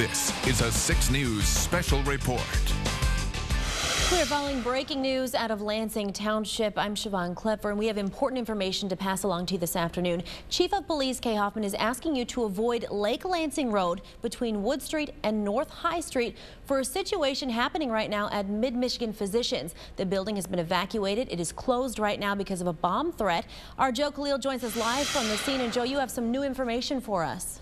This is a 6 News special report. We're following breaking news out of Lansing Township. I'm Siobhan Klepper, and we have important information to pass along to you this afternoon. Chief of Police Kay Hoffman is asking you to avoid Lake Lansing Road between Wood Street and North High Street for a situation happening right now at Mid-Michigan Physicians. The building has been evacuated. It is closed right now because of a bomb threat. Our Joe Khalil joins us live from the scene. And Joe, you have some new information for us.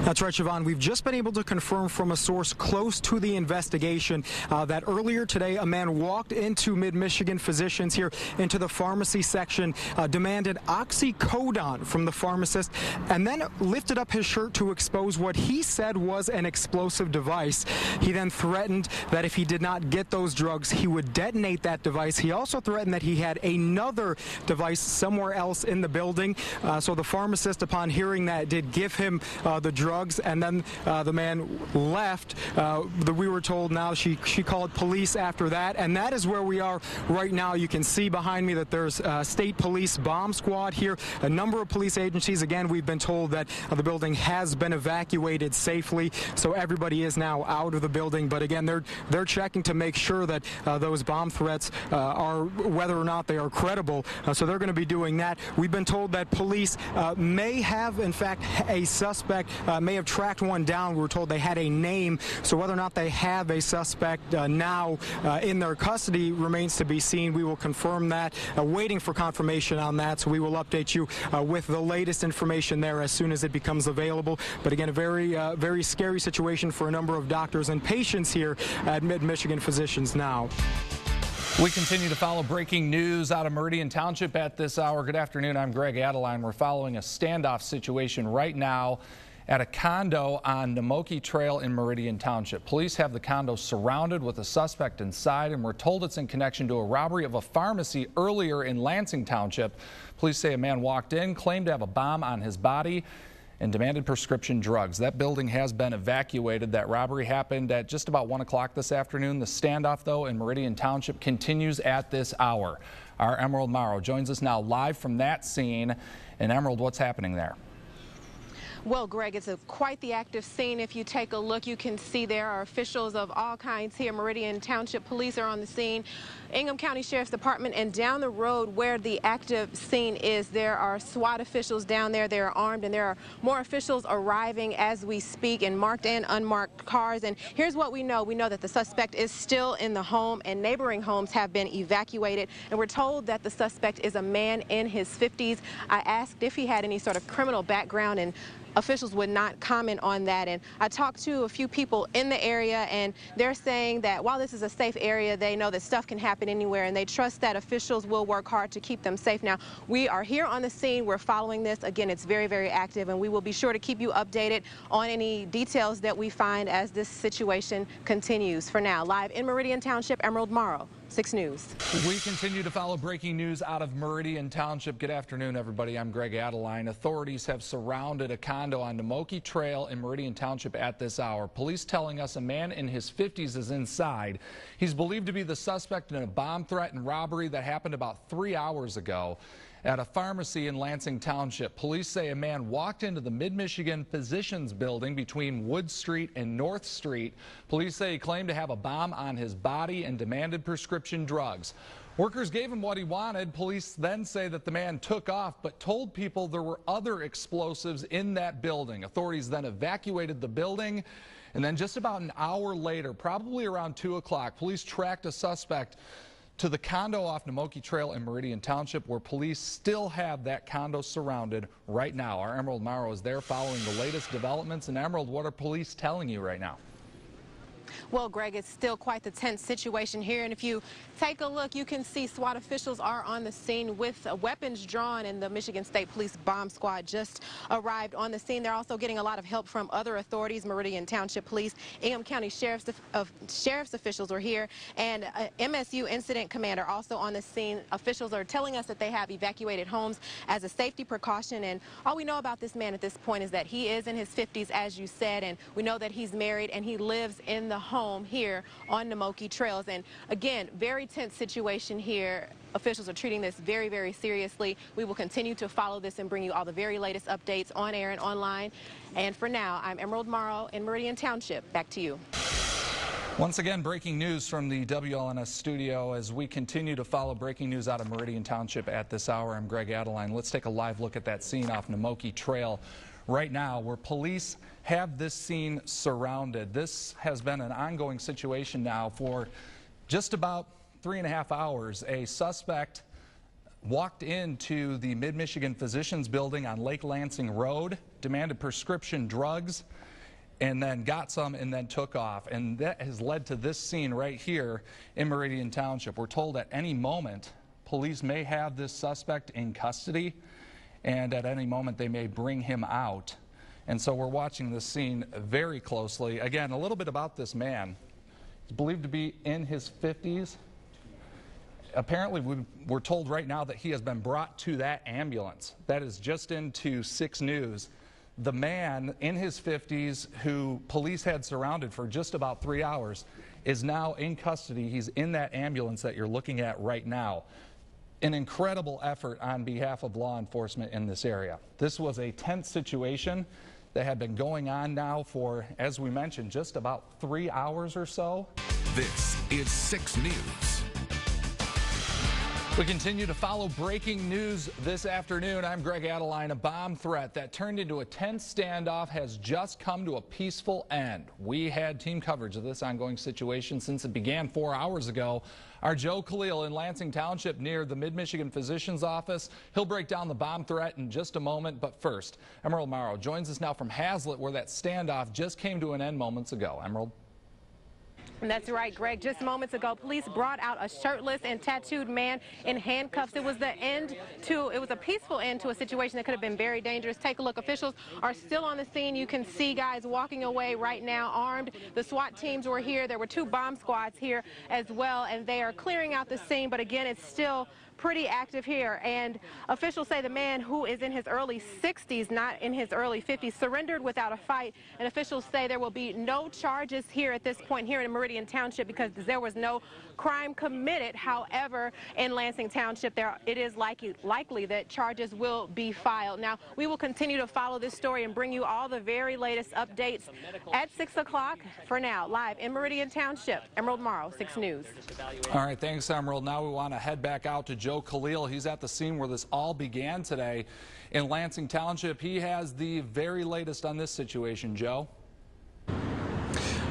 That's right, Siobhan. We've just been able to confirm from a source close to the investigation that earlier today a man walked into Mid-Michigan Physicians here into the pharmacy section, demanded oxycodone from the pharmacist, and then lifted up his shirt to expose what he said was an explosive device. He then threatened that if he did not get those drugs, he would detonate that device. He also threatened that he had another device somewhere else in the building. So the pharmacist, upon hearing that, did give him the drugs, and then the man left. We were told now she called police after that, and that is where we are right now. You can see behind me that there's a state police bomb squad here, a number of police agencies. Again, we've been told that the building has been evacuated safely, so everybody is now out of the building. But again, they're checking to make sure that those bomb threats are, whether or not they are credible. So they're going to be doing that. We've been told that police may have, in fact, a suspect, may have tracked one down. We were told they had a name, so whether or not they have a suspect now in their custody remains to be seen. We will confirm that, waiting for confirmation on that, so we will update you with the latest information there as soon as it becomes available. But again, a very scary situation for a number of doctors and patients here at Mid-Michigan Physicians now. We continue to follow breaking news out of Meridian Township at this hour. Good afternoon, I'm Greg Adeline. We're following a standoff situation right now at a condo on Namoki Trail in Meridian Township. Police have the condo surrounded with a suspect inside, and we're told it's in connection to a robbery of a pharmacy earlier in Lansing Township. Police say a man walked in, claimed to have a bomb on his body, and demanded prescription drugs. That building has been evacuated. That robbery happened at just about 1 o'clock this afternoon. The standoff, though, in Meridian Township continues at this hour. Our Emerald Morrow joins us now live from that scene. And Emerald, what's happening there? Well, Greg, it's quite the active scene. If you take a look, you can see there are officials of all kinds here. Meridian Township Police are on the scene, Ingham County Sheriff's Department, and down the road where the active scene is, there are SWAT officials down there. They are armed, and there are more officials arriving as we speak in marked and unmarked cars. And here's what we know. We know that the suspect is still in the home, and neighboring homes have been evacuated. And we're told that the suspect is a man in his 50s. I asked if he had any sort of criminal background, and officials would not comment on that. And I talked to a few people in the area, and they're saying that while this is a safe area, they know that stuff can happen anywhere, and they trust that officials will work hard to keep them safe. Now, we are here on the scene. We're following this. Again, it's very, very active, and we will be sure to keep you updated on any details that we find as this situation continues. For now, live in Meridian Township, Emerald Morrow, 6 News. We continue to follow breaking news out of Meridian Township. Good afternoon, everybody. I'm Greg Adeline. Authorities have surrounded a condo on Namoki Trail in Meridian Township at this hour. Police telling us a man in his 50s is inside. He's believed to be the suspect in a bomb threat and robbery that happened about 3 hours ago at a pharmacy in Lansing Township. Police say a man walked into the Mid-Michigan Physicians building between Wood Street and North Street. Police say he claimed to have a bomb on his body and demanded prescription drugs. Workers gave him what he wanted. Police then say that the man took off but told people there were other explosives in that building. Authorities then evacuated the building, and then just about an hour later, probably around 2 o'clock, police tracked a suspect to the condo off Namoki Trail in Meridian Township, where police still have that condo surrounded right now. Our Emerald Morrow is there following the latest developments. And Emerald, what are police telling you right now? Well, Greg, it's still quite the tense situation here, and if you take a look, you can see SWAT officials are on the scene with weapons drawn, and the Michigan State Police bomb squad just arrived on the scene. They're also getting a lot of help from other authorities. Meridian Township Police, Ingham County Sheriff's officials are here, and MSU Incident Commander also on the scene. Officials are telling us that they have evacuated homes as a safety precaution, and all we know about this man at this point is that he is in his 50s, as you said, and we know that he's married and he lives in the the home here on Namoki Trails. And again, very tense situation here. Officials are treating this very, very seriously. We will continue to follow this and bring you all the very latest updates on air and online. And for now, I'm Emerald Morrow in Meridian Township. Back to you. Once again, breaking news from the WLNS studio as we continue to follow breaking news out of Meridian Township at this hour. I'm Greg Adeline. Let's take a live look at that scene off Namoki Trail right now where police have this scene surrounded. This has been an ongoing situation now for just about 3.5 hours. A suspect walked into the Mid-Michigan Physicians Building on Lake Lansing Road, demanded prescription drugs, and then got some and then took off. And that has led to this scene right here in Meridian Township. We're told at any moment police may have this suspect in custody, and at any moment they may bring him out. And so we're watching this scene very closely. Again, a little bit about this man. He's believed to be in his 50s. Apparently, we're told right now that he has been brought to that ambulance. That is just into 6 News. The man in his 50s who police had surrounded for just about 3 hours is now in custody. He's in that ambulance that you're looking at right now. An incredible effort on behalf of law enforcement in this area. This was a tense situation that had been going on now for, as we mentioned, just about 3 hours or so. This is 6 News. We continue to follow breaking news this afternoon. I'm Greg Adeline. A bomb threat that turned into a tense standoff has just come to a peaceful end. We had team coverage of this ongoing situation since it began 4 hours ago. Our Joe Khalil in Lansing Township near the Mid-Michigan Physician's Office. He'll break down the bomb threat in just a moment. But first, Emerald Morrow joins us now from Hazlet, where that standoff just came to an end moments ago. Emerald. And that's right, Greg. Just moments ago, police brought out a shirtless and tattooed man in handcuffs. It was a peaceful end to a situation that could have been very dangerous. Take a look. Officials are still on the scene. You can see guys walking away right now armed. The SWAT teams were here. There were 2 bomb squads here as well, and they are clearing out the scene. But again, it's still pretty active here, and officials say the man, who is in his early 60s, not in his early 50s, surrendered without a fight. And officials say there will be no charges here at this point here in Meridian Township because there was no crime committed. However, in Lansing Township, it is likely that charges will be filed. Now, we will continue to follow this story and bring you all the very latest updates at 6 o'clock. For now, live in Meridian Township, Emerald Morrow, 6 News. All right, thanks, Emerald. Now we want to head back out to Joe Khalil. He's at the scene where this all began today in Lansing Township. He has the very latest on this situation. Joe?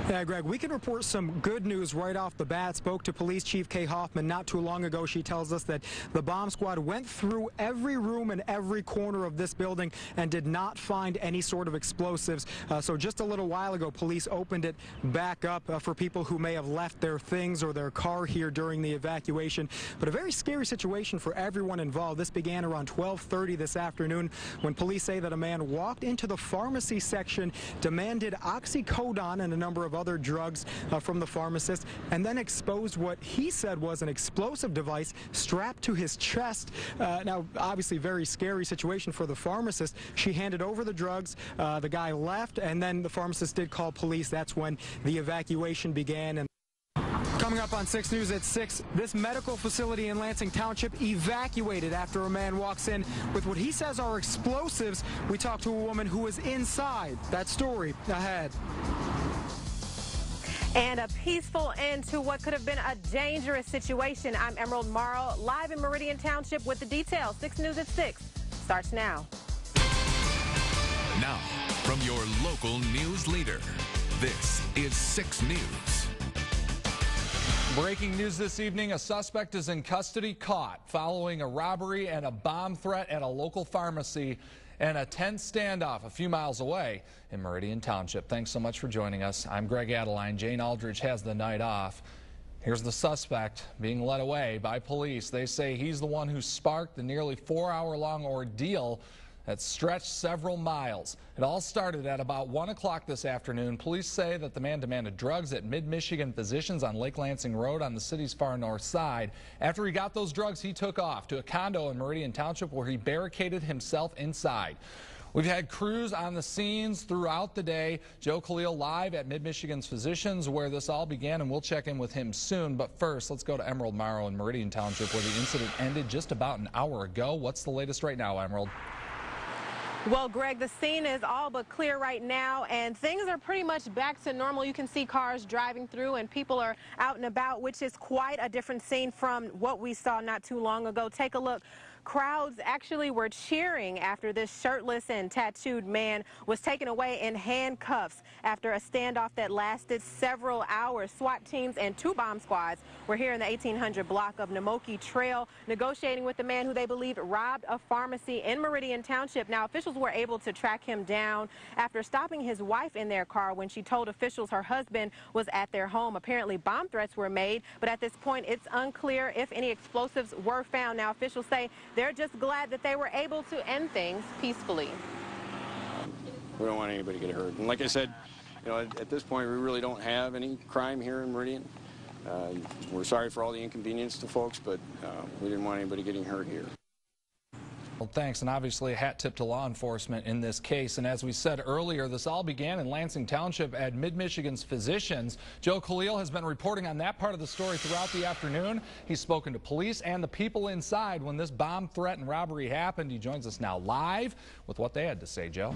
Yeah, Greg, we can report some good news right off the bat. Spoke to Police Chief Kay Hoffman not too long ago. She tells us that the bomb squad went through every room and every corner of this building and did not find any sort of explosives. So just a little while ago, police opened it back up for people who may have left their things or their car here during the evacuation. But a very scary situation for everyone involved. This began around 12:30 this afternoon when police say that a man walked into the pharmacy section, demanded oxycodone and a number of other drugs from the pharmacist, and then exposed what he said was an explosive device strapped to his chest. Now, obviously, very scary situation for the pharmacist. She handed over the drugs. The guy left, and then the pharmacist did call police. That's when the evacuation began. And coming up on 6 News at 6, this medical facility in Lansing Township evacuated after a man walks in with what he says are explosives. We talked to a woman who was inside. That story ahead. And a peaceful end to what could have been a dangerous situation. I'm Emerald Morrow, live in Meridian Township with the details. 6 News at 6 starts now. Now, from your local news leader, this is 6 News. Breaking news this evening, a suspect is in custody, caught following a robbery and a bomb threat at a local pharmacy and a tense standoff a few miles away in Meridian Township. Thanks so much for joining us. I'm Greg Adeline. Jane Aldridge has the night off. Here's the suspect being led away by police. They say he's the one who sparked the nearly 4-hour-long ordeal that stretched several miles. It all started at about 1 o'clock this afternoon. Police say that the man demanded drugs at Mid-Michigan Physicians on Lake Lansing Road on the city's far north side. After he got those drugs, he took off to a condo in Meridian Township where he barricaded himself inside. We've had crews on the scenes throughout the day. Joe Khalil live at Mid-Michigan's Physicians where this all began, and we'll check in with him soon. But first, let's go to Emerald Morrow in Meridian Township where the incident ended just about an hour ago. What's the latest right now, Emerald? Well, Greg, the scene is all but clear right now, and things are pretty much back to normal. You can see cars driving through and people are out and about, which is quite a different scene from what we saw not too long ago. Take a look. Crowds actually were cheering after this shirtless and tattooed man was taken away in handcuffs after a standoff that lasted several hours. SWAT teams and 2 bomb squads were here in the 1800 block of Namoki Trail negotiating with the man who they believe robbed a pharmacy in Meridian Township. Now, officials were able to track him down after stopping his wife in their car when she told officials her husband was at their home. Apparently, bomb threats were made, but at this point, it's unclear if any explosives were found. Now, officials say they're just glad that they were able to end things peacefully. We don't want anybody to get hurt. And like I said, you know, at this point, we really don't have any crime here in Meridian. We're sorry for all the inconvenience to folks, but we didn't want anybody getting hurt here. Well, thanks, and obviously a hat tip to law enforcement in this case. And as we said earlier, this all began in Lansing Township at Mid-Michigan's Physicians. Joe Khalil has been reporting on that part of the story throughout the afternoon. He's spoken to police and the people inside when this bomb threat and robbery happened. He joins us now live with what they had to say. Joe?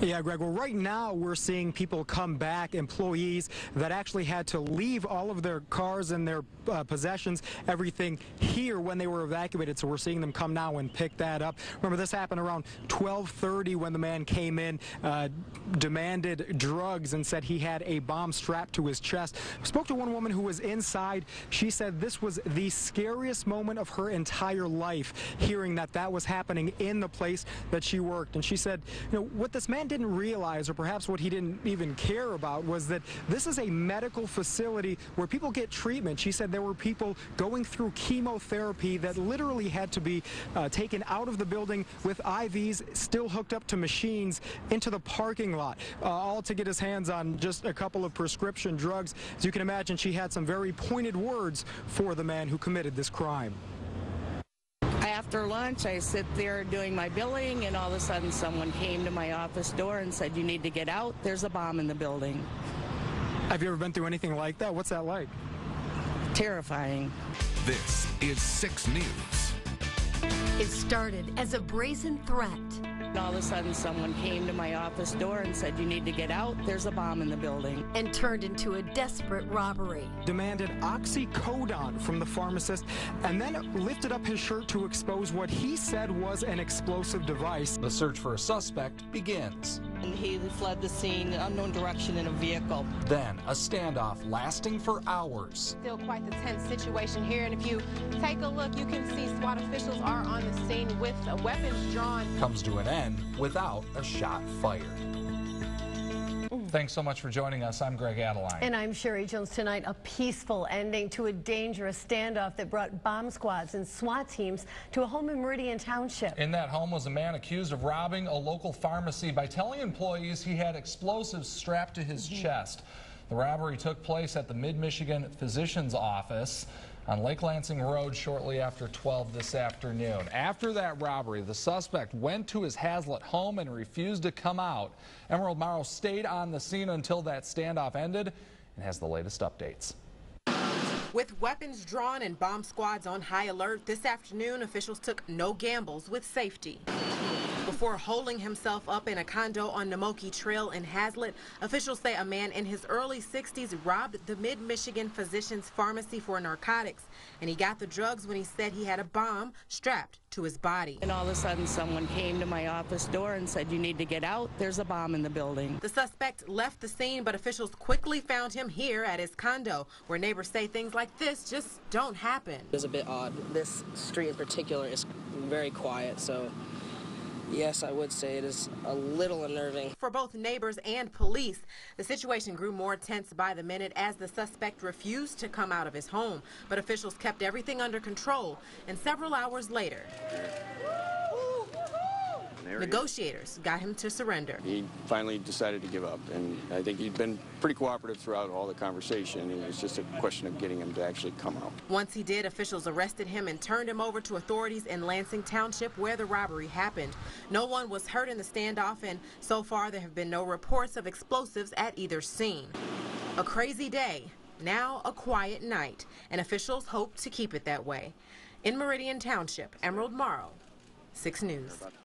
Yeah, Greg, well, right now we're seeing people come back, employees that actually had to leave all of their cars and their possessions, everything here when they were evacuated. So we're seeing them come now and pick that up. Remember, this happened around 12:30 when the man came in, demanded drugs and said he had a bomb strapped to his chest. Spoke to one woman who was inside. She said this was the scariest moment of her entire life, hearing that that was happening in the place that she worked. And she said, you know, what this man didn't realize, or perhaps what he didn't even care about, was that this is a medical facility where people get treatment. She said there were people going through chemotherapy that literally had to be taken out of the building with IVs still hooked up to machines into the parking lot, all to get his hands on just a couple of prescription drugs. As you can imagine, she had some very pointed words for the man who committed this crime. After lunch, I sit there doing my billing, and all of a sudden someone came to my office door and said, "You need to get out. There's a bomb in the building." Have you ever been through anything like that? What's that like? Terrifying. This is 6 News. It started as a brazen threat. And all of a sudden someone came to my office door and said, "You need to get out. There's a bomb in the building." And turned into a desperate robbery. Demanded oxycodone from the pharmacist and then lifted up his shirt to expose what he said was an explosive device. The search for a suspect begins. And he fled the scene, unknown direction in a vehicle. Then a standoff lasting for hours. Still quite the tense situation here, and if you take a look, you can see SWAT officials are on the scene with weapons drawn. Comes to an end without a shot fired. Thanks so much for joining us. I'm Greg Adeline. And I'm Sherry Jones. Tonight, a peaceful ending to a dangerous standoff that brought bomb squads and SWAT teams to a home in Meridian Township. In that home was a man accused of robbing a local pharmacy by telling employees he had explosives strapped to his chest. The robbery took place at the Mid-Michigan Physicians office on Lake Lansing Road shortly after 12 this afternoon. After that robbery, the suspect went to his Hazlet home and refused to come out. Emerald Morrow stayed on the scene until that standoff ended and has the latest updates. With weapons drawn and bomb squads on high alert, this afternoon officials took no gambles with safety. Before holding himself up in a condo on Namoki Trail in Hazlet, officials say a man in his early 60s robbed the Mid-Michigan Physicians Pharmacy for narcotics, and he got the drugs when he said he had a bomb strapped to his body. And all of a sudden someone came to my office door and said, "You need to get out. There's a bomb in the building." The suspect left the scene, but officials quickly found him here at his condo, where neighbors say things like this just don't happen. It's a bit odd. This street in particular is very quiet, so yes, I would say it is a little unnerving. For both neighbors and police, the situation grew more tense by the minute as the suspect refused to come out of his home. But officials kept everything under control, and several hours later, Negotiators got him to surrender. He finally decided to give up, and I think he'd been pretty cooperative throughout all the conversation. It was just a question of getting him to actually come out. Once he did, officials arrested him and turned him over to authorities in Lansing Township where the robbery happened. No one was hurt in the standoff, and so far there have been no reports of explosives at either scene. A crazy day, now a quiet night, and officials hope to keep it that way. In Meridian Township, Emerald Morrow, 6 News.